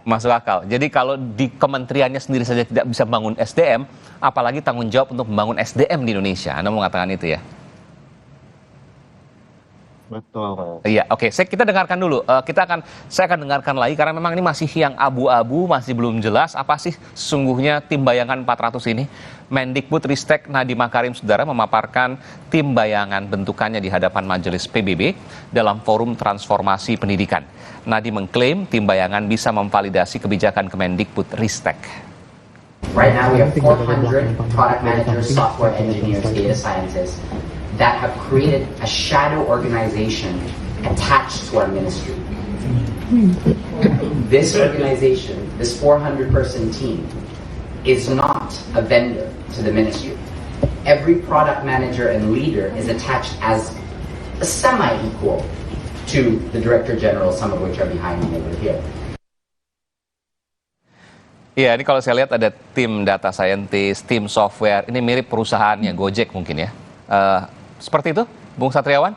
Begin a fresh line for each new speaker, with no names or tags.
Masuk akal. Jadi kalau di kementeriannya sendiri saja tidak bisa membangun SDM, apalagi tanggung jawab untuk membangun SDM di Indonesia. Anda mau mengatakan itu ya?
Betul.
Iya, oke. Kita dengarkan dulu. Saya akan dengarkan lagi karena memang ini masih yang abu-abu, masih belum jelas apa sih sesungguhnya tim bayangan 400 ini. Mendikbudristek Nadiem Makarim, saudara, memaparkan tim bayangan bentukannya di hadapan Majelis PBB dalam forum transformasi pendidikan. Nadiem mengklaim tim bayangan bisa memvalidasi kebijakan Kemendikbudristek.
Right now we have 400 product managers, software engineers, data scientists that have created a shadow organization attached to our ministry. This organization, this 400-person team, is not a vendor to the ministry. Every product manager and leader is attached as a semi-equal to the Director General, some of which are behind me over here.
Iya, ini kalau saya lihat ada tim data scientist, tim software, ini mirip perusahaannya Gojek mungkin ya. Seperti itu, Bung Satriawan?